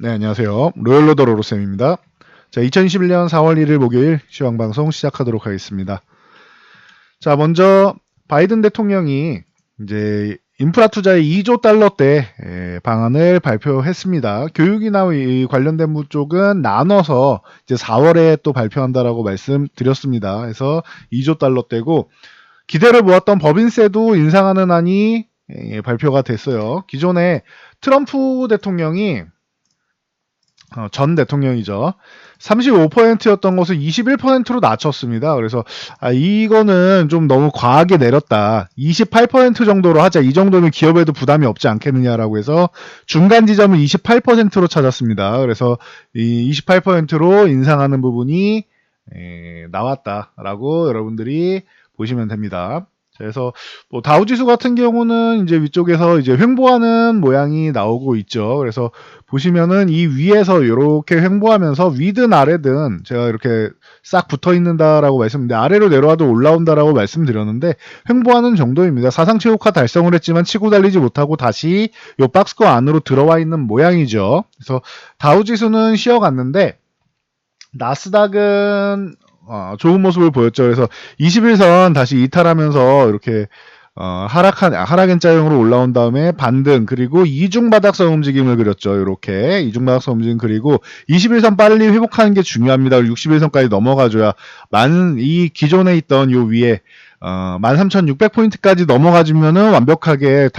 네, 안녕하세요. 로열로더 로로쌤입니다. 자, 2021년 4월 1일 목요일 시황방송 시작하도록 하겠습니다. 자, 먼저 바이든 대통령이 이제 인프라 투자의 2조 달러대 방안을 발표했습니다. 교육이나 이 관련된 부 쪽은 나눠서 이제 4월에 또 발표한다라고 말씀드렸습니다. 그래서 2조 달러대고 기대를 모았던 법인세도 인상하는 안이 발표가 됐어요. 기존에 트럼프 대통령이 전 대통령이죠. 35%였던 것을 21%로 낮췄습니다. 그래서 이거는 좀 너무 과하게 내렸다. 28% 정도로 하자. 이 정도면 기업에도 부담이 없지 않겠느냐라고 해서 중간 지점을 28%로 찾았습니다. 그래서 이 28%로 인상하는 부분이 나왔다라고 여러분들이 보시면 됩니다. 그래서 뭐 다우지수 같은 경우는 이제 위쪽에서 이제 횡보하는 모양이 나오고 있죠. 그래서 보시면은 이 위에서 이렇게 횡보하면서 위든 아래든 제가 이렇게 싹 붙어 있는다라고 말씀드렸는데 아래로 내려와도 올라온다라고 말씀드렸는데 횡보하는 정도입니다. 사상 최고가 달성을 했지만 치고 달리지 못하고 다시 요 박스권 안으로 들어와 있는 모양이죠. 그래서 다우지수는 쉬어갔는데 나스닥은 좋은 모습을 보였죠. 그래서 21선 다시 이탈하면서 이렇게 하락 N자형으로 올라온 다음에 반등 그리고 이중바닥선 움직임을 그렸죠. 이렇게 이중바닥선 움직임 그리고 21선 빨리 회복하는 게 중요합니다. 61선까지 넘어가줘야 이 기존에 있던 요 위에 13,600포인트까지 넘어가주면은 완벽하게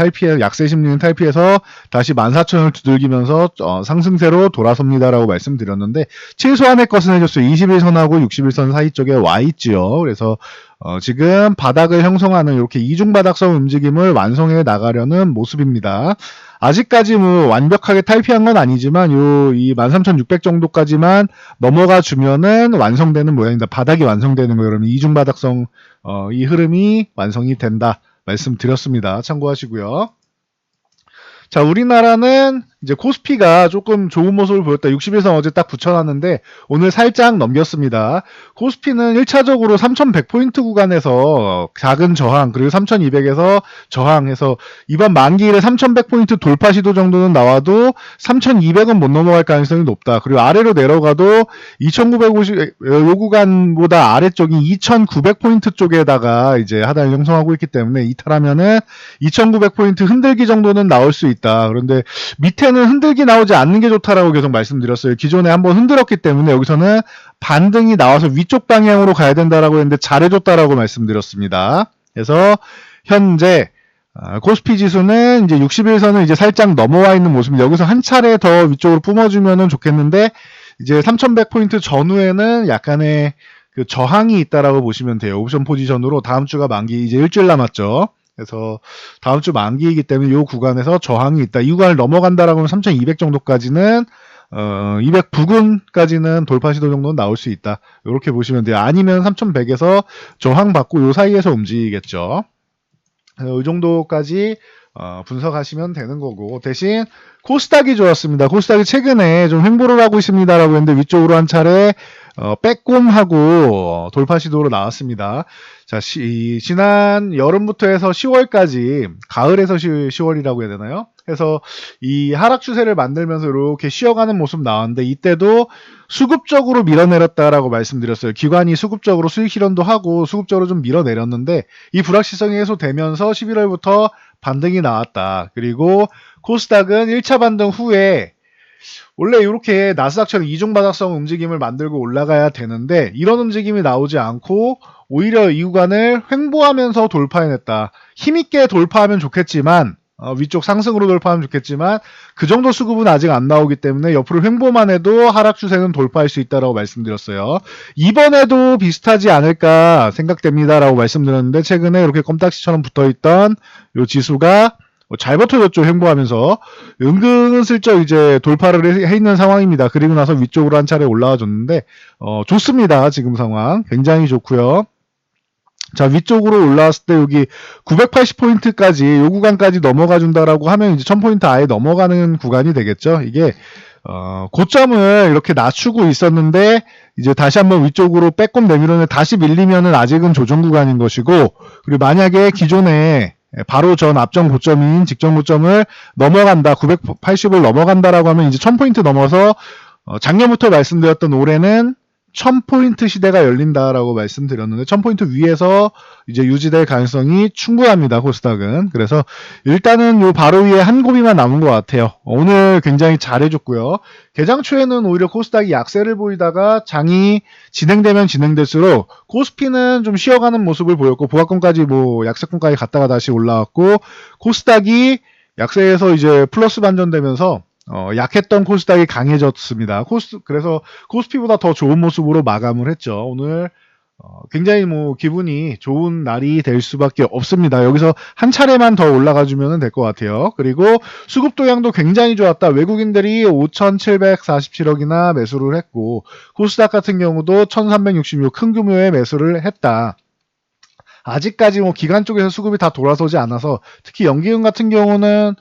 약세 심리는 탈피해서 다시 14,000을 두들기면서 상승세로 돌아섭니다라고 말씀드렸는데 최소한의 것은 해줬어요. 21선하고 61선 사이 쪽에 와 있지요. 그래서 지금 바닥을 형성하는 이렇게 이중바닥선 움직임을 완성해 나가려는 모습입니다. 아직까지 뭐 완벽하게 탈피한 건 아니지만 이 13,600 정도까지만 넘어가 주면은 완성되는 모양이다. 바닥이 완성되는 거예요. 그러면 이중바닥성 이 흐름이 완성이 된다. 말씀드렸습니다. 참고하시고요. 자, 우리나라는 이제 코스피가 조금 좋은 모습을 보였다. 61선 어제 딱 붙여놨는데 오늘 살짝 넘겼습니다. 코스피는 1차적으로 3100포인트 구간에서 작은 저항 그리고 3200에서 저항해서 이번 만기일에 3100포인트 돌파 시도 정도는 나와도 3200은 못 넘어갈 가능성이 높다. 그리고 아래로 내려가도 2950 요 구간보다 아래쪽인 2900포인트 쪽에다가 이제 하단을 형성하고 있기 때문에 이탈하면은 2900포인트 흔들기 정도는 나올 수 있다. 그런데 밑에는 흔들기 나오지 않는 게 좋다라고 계속 말씀드렸어요. 기존에 한번 흔들었기 때문에 여기서는 반등이 나와서 위쪽 방향으로 가야 된다라고 했는데 잘해줬다라고 말씀드렸습니다. 그래서 현재 코스피 지수는 이제 61선을 이제 살짝 넘어와 있는 모습입니다. 여기서 한 차례 더 위쪽으로 뿜어주면 좋겠는데 이제 3100포인트 전후에는 약간의 그 저항이 있다라고 보시면 돼요. 옵션 포지션으로 다음 주가 만기 이제 일주일 남았죠. 그래서 다음 주 만기이기 때문에 이 구간에서 저항이 있다. 이 구간을 넘어간다라고 하면 3200 정도까지는 200 부근까지는 돌파 시도 정도는 나올 수 있다. 이렇게 보시면 돼요. 아니면 3100에서 저항받고 이 사이에서 움직이겠죠. 이 정도까지 분석하시면 되는 거고 대신 코스닥이 좋았습니다. 코스닥이 최근에 좀 횡보를 하고 있습니다라고 했는데 위쪽으로 한 차례 빼꼼하고 돌파 시도로 나왔습니다. 자, 지난 여름부터 해서 10월까지 가을에서 10월이라고 해야 되나요? 해서 이 하락 추세를 만들면서 이렇게 쉬어가는 모습 나왔는데 이때도 수급적으로 밀어내렸다라고 말씀드렸어요. 기관이 수급적으로 수익 실현도 하고 수급적으로 좀 밀어내렸는데 이 불확실성이 해소되면서 11월부터 반등이 나왔다. 그리고 코스닥은 1차 반등 후에 원래 이렇게 나스닥처럼 이중바닥성 움직임을 만들고 올라가야 되는데 이런 움직임이 나오지 않고 오히려 이 구간을 횡보하면서 돌파해냈다. 힘있게 돌파하면 좋겠지만 위쪽 상승으로 돌파하면 좋겠지만 그 정도 수급은 아직 안 나오기 때문에 옆으로 횡보만 해도 하락 추세는 돌파할 수 있다라고 말씀드렸어요. 이번에도 비슷하지 않을까 생각됩니다라고 말씀드렸는데 최근에 이렇게 껌딱지처럼 붙어있던 이 지수가 잘 버텨줬죠. 횡보하면서 은근슬쩍 이제 돌파를 해 있는 상황입니다. 그리고 나서 위쪽으로 한 차례 올라와 줬는데 좋습니다. 지금 상황 굉장히 좋고요. 자, 위쪽으로 올라왔을 때 여기 980포인트까지 요 구간까지 넘어가 준다라고 하면 이제 1000포인트 아예 넘어가는 구간이 되겠죠. 이게 고점을 이렇게 낮추고 있었는데 이제 다시 한번 위쪽으로 빼꼼 내밀어내 다시 밀리면은 아직은 조정 구간인 것이고 그리고 만약에 기존에 바로 전 앞전 고점인 직전 고점을 넘어간다, 980을 넘어간다라고 하면 이제 1000포인트 넘어서 작년부터 말씀드렸던 올해는 1000포인트 시대가 열린다라고 말씀드렸는데 1000포인트 위에서 이제 유지될 가능성이 충분합니다. 코스닥은. 그래서 일단은 요 바로 위에 한 고비만 남은 것 같아요. 오늘 굉장히 잘해줬고요. 개장 초에는 오히려 코스닥이 약세를 보이다가 장이 진행되면 진행될수록 코스피는 좀 쉬어가는 모습을 보였고 보합권까지 뭐 약세권까지 갔다가 다시 올라왔고 코스닥이 약세에서 이제 플러스 반전되면서 약했던 코스닥이 강해졌습니다. 그래서 코스피보다 더 좋은 모습으로 마감을 했죠. 오늘 굉장히 뭐 기분이 좋은 날이 될 수밖에 없습니다. 여기서 한 차례만 더 올라가주면 될 것 같아요. 그리고 수급 도양도 굉장히 좋았다. 외국인들이 5,747억이나 매수를 했고 코스닥 같은 경우도 1,366 큰 규모의 매수를 했다. 아직까지 뭐 기관 쪽에서 수급이 다 돌아서지 않아서 특히 연기금 같은 경우는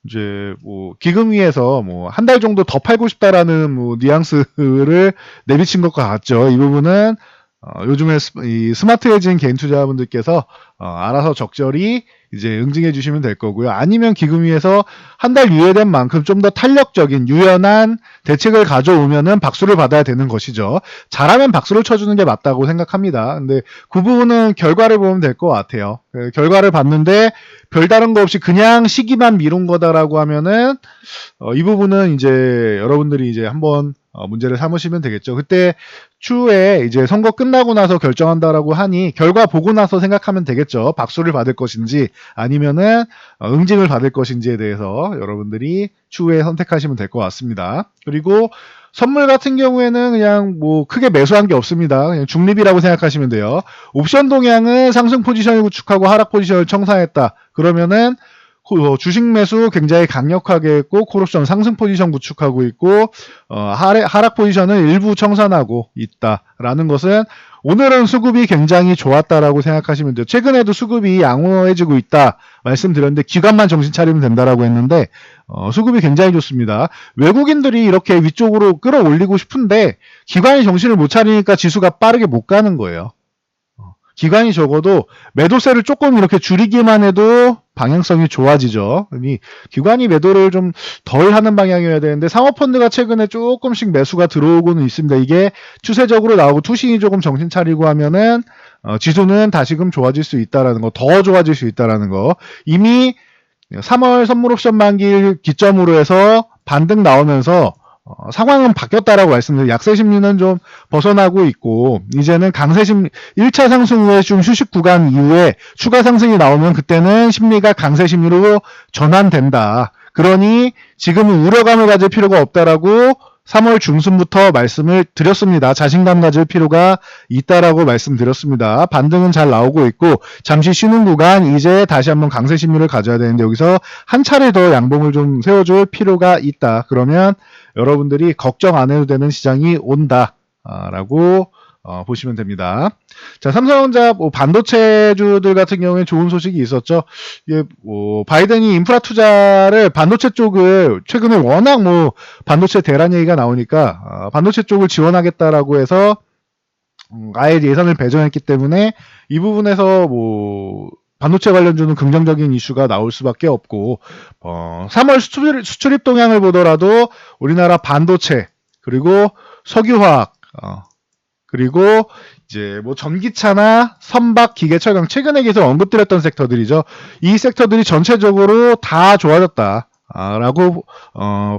이제 뭐 기금위에서 뭐 한 달 정도 더 팔고 싶다라는 뭐 뉘앙스를 내비친 것 같죠. 이 부분은 요즘에 이 스마트 헤진 개인 투자자분들께서 알아서 적절히 이제 응징해 주시면 될 거고요. 아니면 기금위에서 한 달 유예된 만큼 좀 더 탄력적인 유연한 대책을 가져오면은 박수를 받아야 되는 것이죠. 잘하면 박수를 쳐주는 게 맞다고 생각합니다. 근데 그 부분은 결과를 보면 될 것 같아요. 결과를 봤는데 별다른 거 없이 그냥 시기만 미룬 거다라고 하면은 이 부분은 이제 여러분들이 이제 한번 문제를 삼으시면 되겠죠. 그때 추후에 이제 선거 끝나고 나서 결정한다라고 하니 결과 보고 나서 생각하면 되겠죠. 박수를 받을 것인지 아니면은 응징을 받을 것인지에 대해서 여러분들이 추후에 선택하시면 될 것 같습니다. 그리고 선물 같은 경우에는 그냥 뭐 크게 매수한 게 없습니다. 그냥 중립이라고 생각하시면 돼요. 옵션 동향은 상승 포지션을 구축하고 하락 포지션을 청산했다. 그러면은 주식 매수 굉장히 강력하게 했고 콜옵션 상승 포지션 구축하고 있고 하락 포지션을 일부 청산하고 있다라는 것은 오늘은 수급이 굉장히 좋았다라고 생각하시면 돼요. 최근에도 수급이 양호해지고 있다 말씀드렸는데 기관만 정신 차리면 된다라고 했는데 수급이 굉장히 좋습니다. 외국인들이 이렇게 위쪽으로 끌어올리고 싶은데 기관이 정신을 못 차리니까 지수가 빠르게 못 가는 거예요. 기관이 적어도 매도세를 조금 이렇게 줄이기만 해도 방향성이 좋아지죠. 기관이 매도를 좀 덜 하는 방향이어야 되는데 사모펀드가 최근에 조금씩 매수가 들어오고는 있습니다. 이게 추세적으로 나오고 투신이 조금 정신 차리고 하면은 지수는 다시금 좋아질 수 있다라는 거, 더 좋아질 수 있다라는 거. 이미 3월 선물 옵션 만기 기점으로 해서 반등 나오면서 상황은 바뀌었다라고 말씀드려요. 약세 심리는 좀 벗어나고 있고 이제는 강세 심리 1차 상승 후에 좀 휴식 구간 이후에 추가 상승이 나오면 그때는 심리가 강세 심리로 전환된다. 그러니 지금은 우려감을 가질 필요가 없다라고 3월 중순부터 말씀을 드렸습니다. 자신감 가질 필요가 있다라고 말씀드렸습니다. 반등은 잘 나오고 있고 잠시 쉬는 구간 이제 다시 한번 강세 심리를 가져야 되는데 여기서 한 차례 더 양봉을 좀 세워줄 필요가 있다. 그러면 여러분들이 걱정 안 해도 되는 시장이 온다라고 보시면 됩니다. 자, 삼성전자 반도체주들 같은 경우에 좋은 소식이 있었죠. 이게 바이든이 인프라 투자를 반도체 쪽을 최근에 워낙 반도체 대란 얘기가 나오니까 반도체 쪽을 지원하겠다라고 해서 아예 예산을 배정했기 때문에 이 부분에서 반도체 관련주는 긍정적인 이슈가 나올 수밖에 없고 3월 수출입 동향을 보더라도 우리나라 반도체 그리고 석유화학 그리고 이제 전기차나 선박, 기계, 철강 최근에 계속 언급드렸던 섹터들이죠. 이 섹터들이 전체적으로 다 좋아졌다. 라고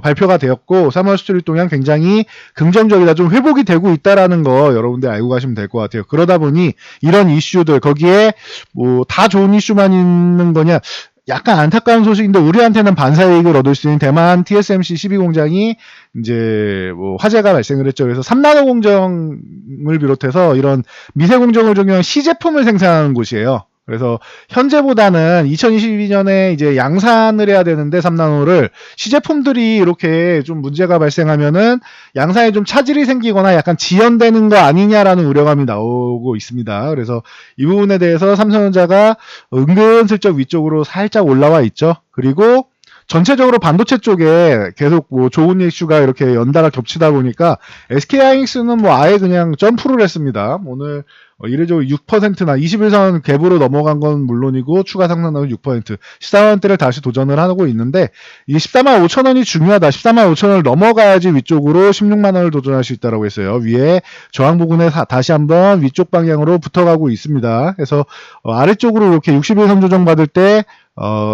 발표가 되었고 3월 수출입 동향 굉장히 긍정적이다. 좀 회복이 되고 있다라는 거 여러분들 알고 가시면 될 것 같아요. 그러다 보니 이런 이슈들 거기에 다 좋은 이슈만 있는 거냐 약간 안타까운 소식인데 우리한테는 반사이익을 얻을 수 있는 대만 TSMC 12공장이 이제 화재가 발생을 했죠. 그래서 3나노 공정을 비롯해서 이런 미세 공정을 적용한 시제품을 생산하는 곳이에요. 그래서 현재보다는 2022년에 이제 양산을 해야 되는데 3나노를 시제품들이 이렇게 좀 문제가 발생하면은 양산에 좀 차질이 생기거나 약간 지연되는 거 아니냐라는 우려감이 나오고 있습니다. 그래서 이 부분에 대해서 삼성전자가 은근슬쩍 위쪽으로 살짝 올라와 있죠. 그리고 전체적으로 반도체 쪽에 계속 좋은 이슈가 이렇게 연달아 겹치다 보니까 SK하이닉스는 아예 그냥 점프를 했습니다. 오늘 이례적으로 6%나 21선 갭으로 넘어간 건 물론이고 추가 상승률은 6%, 14만원대를 다시 도전을 하고 있는데 이 14만 5천 원이 중요하다. 14만 5천 원을 넘어가야지 위쪽으로 16만 원을 도전할 수 있다고 했어요. 위에 저항 부근에 다시 한번 위쪽 방향으로 붙어가고 있습니다. 그래서 아래쪽으로 이렇게 61선 조정 받을 때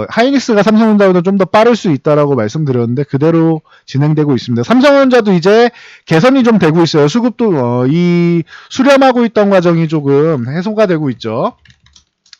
하이닉스가 삼성전자보다 좀 더 빠를 수 있다라고 말씀드렸는데 그대로 진행되고 있습니다. 삼성전자도 이제 개선이 좀 되고 있어요. 수급도 이 수렴하고 있던 과정이 조금 해소가 되고 있죠.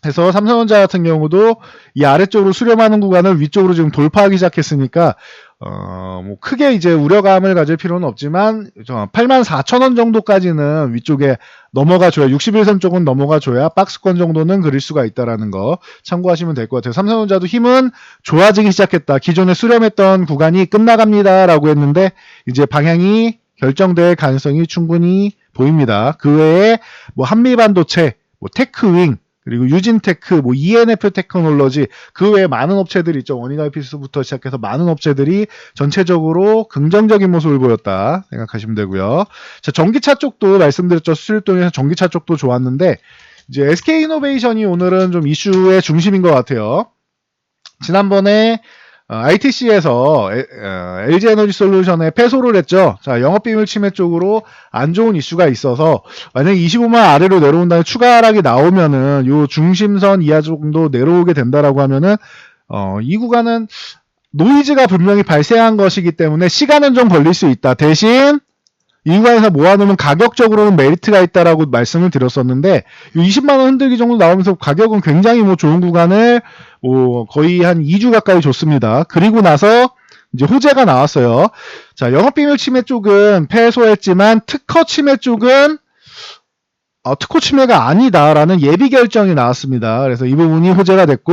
그래서 삼성전자 같은 경우도 이 아래쪽으로 수렴하는 구간을 위쪽으로 지금 돌파하기 시작했으니까 뭐 크게 이제 우려감을 가질 필요는 없지만 84,000원 정도까지는 위쪽에 넘어가줘야 61선 쪽은 넘어가줘야 박스권 정도는 그릴 수가 있다라는 거 참고하시면 될 것 같아요. 삼성전자도 힘은 좋아지기 시작했다. 기존에 수렴했던 구간이 끝나갑니다 라고 했는데 이제 방향이 결정될 가능성이 충분히 보입니다. 그 외에 뭐 한미반도체, 뭐 테크윙, 그리고 유진테크, 뭐 ENF 테크놀로지, 그 외에 많은 업체들이 있죠. 원익IPS부터 시작해서 많은 업체들이 전체적으로 긍정적인 모습을 보였다 생각하시면 되고요. 자, 전기차 쪽도 말씀드렸죠. 수출동에서 전기차 쪽도 좋았는데 이제 SK이노베이션이 오늘은 좀 이슈의 중심인 것 같아요. 지난번에 ITC에서 LG에너지솔루션에 패소를 했죠. 자, 영업비밀 침해 쪽으로 안 좋은 이슈가 있어서 만약에 25만 아래로 내려온 다음에 추가 하락이 나오면은 요 중심선 이하 정도 내려오게 된다라고 하면은 이 구간은 노이즈가 분명히 발생한 것이기 때문에 시간은 좀 걸릴 수 있다. 대신 이 구간에서 모아놓으면 가격적으로는 메리트가 있다라고 말씀을 드렸었는데 20만원 흔들기 정도 나오면서 가격은 굉장히 뭐 좋은 구간을 거의 한 2주 가까이 줬습니다. 그리고 나서 이제 호재가 나왔어요. 자, 영업비밀 침해 쪽은 패소했지만 특허 침해 쪽은 특허 침해가 아니다라는 예비 결정이 나왔습니다. 그래서 이 부분이 호재가 됐고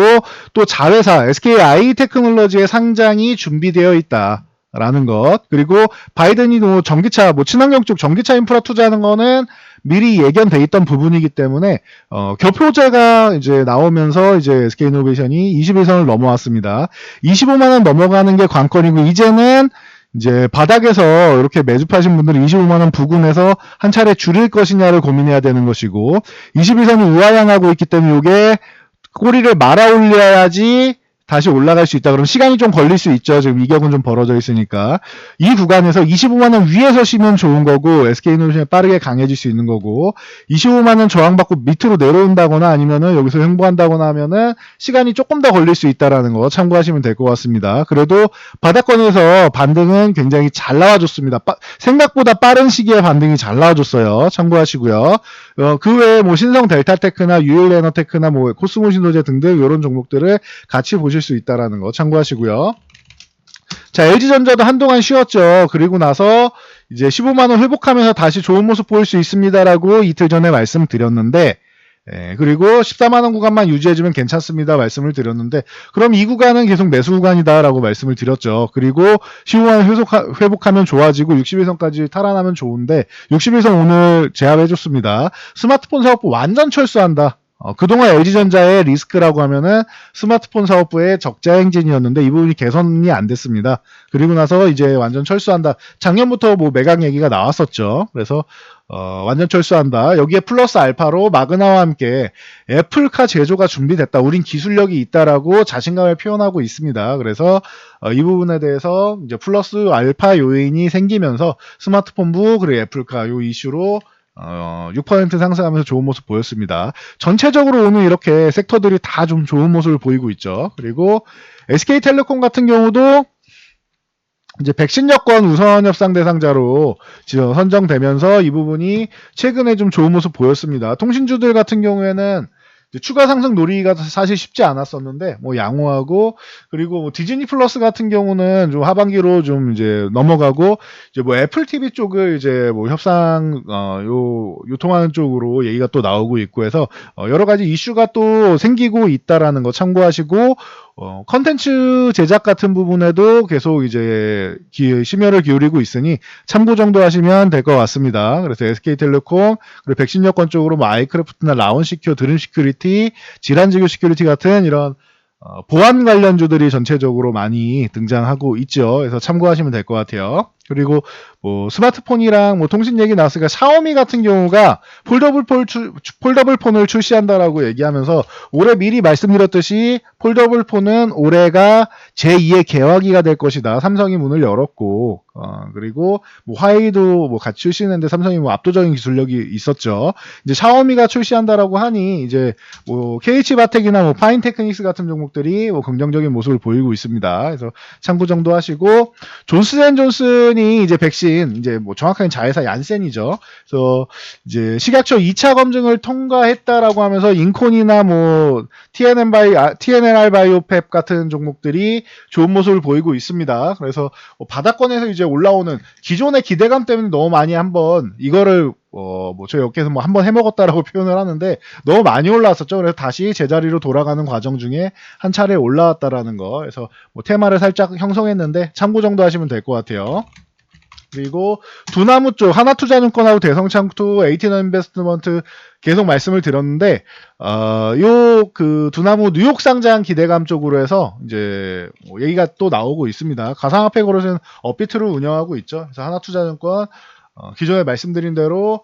또 자회사 SKI 테크놀로지의 상장이 준비되어 있다. 라는 것. 그리고 바이든이 전기차, 친환경 쪽 전기차 인프라 투자하는 거는 미리 예견돼 있던 부분이기 때문에 겹호재가 이제 나오면서 이제 SK이노베이션이 21선을 넘어왔습니다. 25만 원 넘어가는 게 관건이고 이제는 이제 바닥에서 이렇게 매집하신 분들은 25만 원 부근에서 한 차례 줄일 것이냐를 고민해야 되는 것이고 21선이 우하향하고 있기 때문에 이게 꼬리를 말아 올려야지 다시 올라갈 수 있다. 그럼 시간이 좀 걸릴 수 있죠. 지금 이격은 좀 벌어져 있으니까. 이 구간에서 25만원 위에서 쉬면 좋은 거고, SK이노베이션이 빠르게 강해질 수 있는 거고, 25만원 저항받고 밑으로 내려온다거나 아니면은 여기서 횡보한다거나 하면은 시간이 조금 더 걸릴 수 있다라는 거 참고하시면 될 것 같습니다. 그래도 바닥권에서 반등은 굉장히 잘 나와줬습니다. 생각보다 빠른 시기에 반등이 잘 나와줬어요. 참고하시고요. 그 외에 뭐 신성 델타테크나 유일에너테크나 뭐 코스모신소재 등등 이런 종목들을 같이 보실 수 있다라는 거 참고하시고요. 자, LG전자도 한동안 쉬었죠. 그리고 나서 이제 15만원 회복하면서 다시 좋은 모습 보일 수 있습니다라고 이틀 전에 말씀드렸는데 그리고 14만원 구간만 유지해주면 괜찮습니다 말씀을 드렸는데 그럼 이 구간은 계속 매수 구간이다라고 말씀을 드렸죠. 그리고 15만원 회복하면 좋아지고 61선까지 탈환하면 좋은데 61선 오늘 제압해줬습니다. 스마트폰 사업부 완전 철수한다. 그동안 LG전자의 리스크라고 하면은 스마트폰 사업부의 적자 행진이었는데 이 부분이 개선이 안 됐습니다. 그리고 나서 이제 완전 철수한다. 작년부터 뭐 매각 얘기가 나왔었죠. 그래서 완전 철수한다. 여기에 플러스 알파로 마그나와 함께 애플카 제조가 준비됐다. 우린 기술력이 있다라고 자신감을 표현하고 있습니다. 그래서 이 부분에 대해서 이제 플러스 알파 요인이 생기면서 스마트폰부 그리고 애플카 요 이슈로 6% 상승하면서 좋은 모습 보였습니다. 전체적으로 오늘 이렇게 섹터들이 다 좀 좋은 모습을 보이고 있죠. 그리고 SK텔레콤 같은 경우도 이제 백신 여권 우선 협상 대상자로 지금 선정되면서 이 부분이 최근에 좀 좋은 모습 보였습니다. 통신주들 같은 경우에는 추가 상승 노리기가 사실 쉽지 않았었는데 뭐 양호하고 그리고 뭐 디즈니 플러스 같은 경우는 좀 하반기로 좀 이제 넘어가고 이제 뭐 애플 TV 쪽을 이제 뭐 협상 유통하는 쪽으로 얘기가 또 나오고 있고 해서 여러 가지 이슈가 또 생기고 있다라는 거 참고하시고 컨텐츠 제작 같은 부분에도 계속 이제 심혈을 기울이고 있으니 참고 정도 하시면 될 것 같습니다. 그래서 SK텔레콤 그리고 백신 여권 쪽으로 뭐 아이크래프트나 라온시큐어, 드림시큐리티, 질환지교 시큐리티 같은 이런 보안 관련주들이 전체적으로 많이 등장하고 있죠. 그래서 참고하시면 될 것 같아요. 그리고 뭐 스마트폰이랑 뭐 통신 얘기 나왔으니까 샤오미 같은 경우가 폴더블 폰을 출시한다라고 얘기하면서 올해 미리 말씀드렸듯이 폴더블 폰은 올해가 제2의 개화기가 될 것이다. 삼성이 문을 열었고 그리고 뭐 화웨이도 뭐 같이 출시했는데 삼성이 뭐 압도적인 기술력이 있었죠. 이제 샤오미가 출시한다라고 하니 이제 뭐 KH바텍이나 뭐 파인테크닉스 같은 종목들이 뭐 긍정적인 모습을 보이고 있습니다. 그래서 참고 정도 하시고 존슨앤존슨이 이제 백신 이제 뭐 정확하게 자회사 얀센이죠. 그래서 이제 식약처 2차 검증을 통과했다라고 하면서 인콘이나 뭐 TNR 바이오펩 같은 종목들이 좋은 모습을 보이고 있습니다. 그래서 뭐 바닥권에서 이제 올라오는 기존의 기대감 때문에 너무 많이 한번 이거를 뭐 저희 업계에서 뭐 한번 해먹었다라고 표현을 하는데 너무 많이 올라왔었죠. 그래서 다시 제자리로 돌아가는 과정 중에 한 차례 올라왔다라는 거. 그래서 뭐 테마를 살짝 형성했는데 참고 정도 하시면 될 것 같아요. 그리고 두나무 쪽 하나투자증권하고 대성창투, 에이티너인베스트먼트 계속 말씀을 드렸는데 요 그 두나무 뉴욕 상장 기대감 쪽으로 해서 이제 뭐 얘기가 또 나오고 있습니다. 가상화폐 거래소는 업비트를 운영하고 있죠. 그래서 하나투자증권 기존에 말씀드린 대로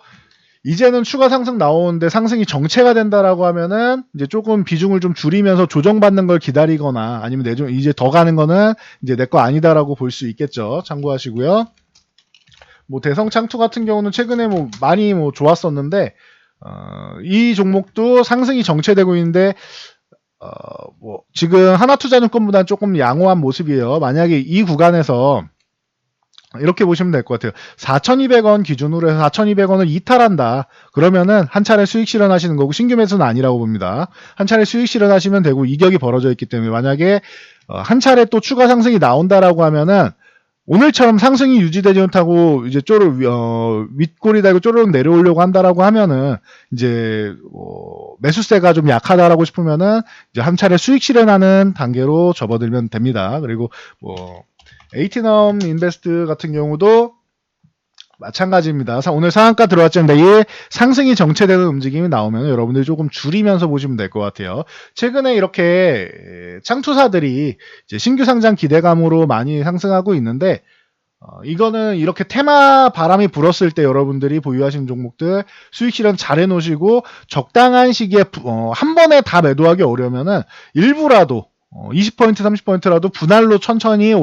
이제는 추가 상승 나오는데 상승이 정체가 된다라고 하면은 이제 조금 비중을 좀 줄이면서 조정받는 걸 기다리거나 아니면 이제 더 가는 거는 이제 내 거 아니다라고 볼 수 있겠죠. 참고하시고요. 뭐 대성창투 같은 경우는 최근에 뭐 많이 뭐 좋았었는데 이 종목도 상승이 정체되고 있는데 뭐 지금 하나투자증권보다는 조금 양호한 모습이에요. 만약에 이 구간에서 이렇게 보시면 될 것 같아요. 4,200원 기준으로 해서 4,200원을 이탈한다. 그러면은 한 차례 수익 실현하시는 거고 신규 매수는 아니라고 봅니다. 한 차례 수익 실현하시면 되고 이격이 벌어져 있기 때문에 만약에 한 차례 또 추가 상승이 나온다라고 하면은 오늘처럼 상승이 유지되지 못하고 이제 윗골이 달고 쪼르륵 내려오려고 한다라고 하면은 이제 매수세가 좀 약하다라고 싶으면은 이제 한 차례 수익 실현하는 단계로 접어들면 됩니다. 그리고 뭐 에이티넘 인베스트 같은 경우도 마찬가지입니다. 오늘 상한가 들어왔죠. 내일 상승이 정체되는 움직임이 나오면 여러분들이 조금 줄이면서 보시면 될 것 같아요. 최근에 이렇게 창투사들이 이제 신규 상장 기대감으로 많이 상승하고 있는데 이거는 이렇게 테마 바람이 불었을 때 여러분들이 보유하신 종목들 수익 실현 잘 해놓으시고 적당한 시기에 한 번에 다 매도하기 어려우면은 일부라도 20포인트, 30포인트라도 분할로 천천히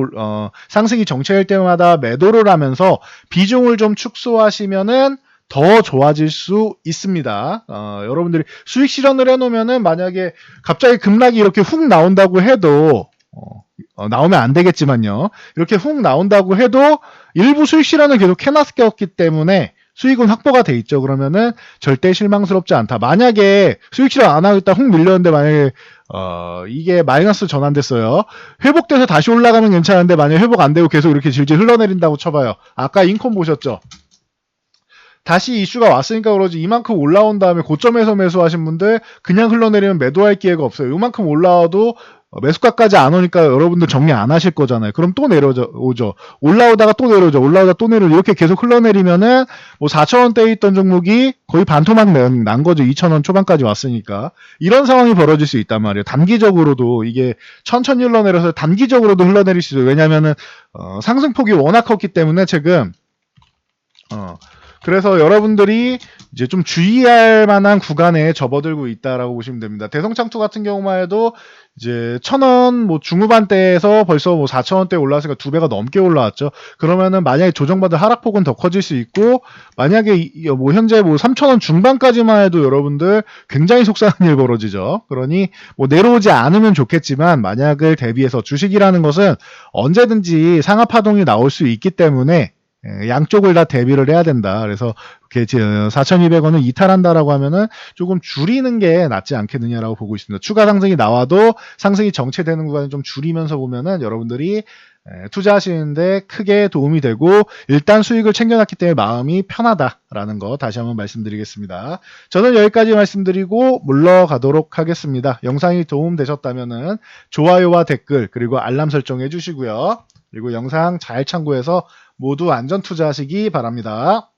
상승이 정체될 때마다 매도를 하면서 비중을 좀 축소하시면은 더 좋아질 수 있습니다. 여러분들이 수익 실현을 해놓으면은 만약에 갑자기 급락이 이렇게 훅 나온다고 해도 나오면 안 되겠지만요. 이렇게 훅 나온다고 해도 일부 수익 실현을 계속 해놨기 때문에 수익은 확보가 돼 있죠. 그러면은 절대 실망스럽지 않다. 만약에 수익 실현 안 하고 있다 훅 밀렸는데 만약에 이게 마이너스 전환됐어요. 회복돼서 다시 올라가면 괜찮은데 만약에 회복 안 되고 계속 이렇게 질질 흘러내린다고 쳐봐요. 아까 인콘 보셨죠? 다시 이슈가 왔으니까 그러지 이만큼 올라온 다음에 고점에서 매수하신 분들 그냥 흘러내리면 매도할 기회가 없어요. 이만큼 올라와도 매수가까지 안 오니까 여러분들 정리 안 하실 거잖아요. 그럼 또 내려오죠. 올라오다가 또 내려오죠. 올라오다가 또 내려오죠. 이렇게 계속 흘러내리면은 뭐 4,000원대에 있던 종목이 거의 반토막 난 거죠. 2,000원 초반까지 왔으니까. 이런 상황이 벌어질 수 있단 말이에요. 단기적으로도 이게 천천히 흘러내려서 단기적으로도 흘러내릴 수 있어요. 왜냐면은 상승폭이 워낙 컸기 때문에 지금 그래서 여러분들이 이제 좀 주의할 만한 구간에 접어들고 있다라고 보시면 됩니다. 대성창투 같은 경우만 해도 이제 1,000원 뭐 중후반대에서 벌써 뭐 4,000원대 올라왔으니까 2배가 넘게 올라왔죠. 그러면은 만약에 조정받을 하락폭은 더 커질 수 있고 만약에 뭐 현재 뭐 3,000원 중반까지만 해도 여러분들 굉장히 속상한 일 벌어지죠. 그러니 뭐 내려오지 않으면 좋겠지만 만약을 대비해서 주식이라는 것은 언제든지 상하 파동이 나올 수 있기 때문에 양쪽을 다 대비를 해야 된다. 그래서 이렇게 4,200원을 이탈한다라고 하면은 조금 줄이는 게 낫지 않겠느냐라고 보고 있습니다. 추가 상승이 나와도 상승이 정체되는 구간을 좀 줄이면서 보면은 여러분들이 투자하시는데 크게 도움이 되고 일단 수익을 챙겨놨기 때문에 마음이 편하다라는 거 다시 한번 말씀드리겠습니다. 저는 여기까지 말씀드리고 물러가도록 하겠습니다. 영상이 도움되셨다면은 좋아요와 댓글 그리고 알람 설정해 주시고요. 그리고 영상 잘 참고해서 모두 안전 투자하시기 바랍니다.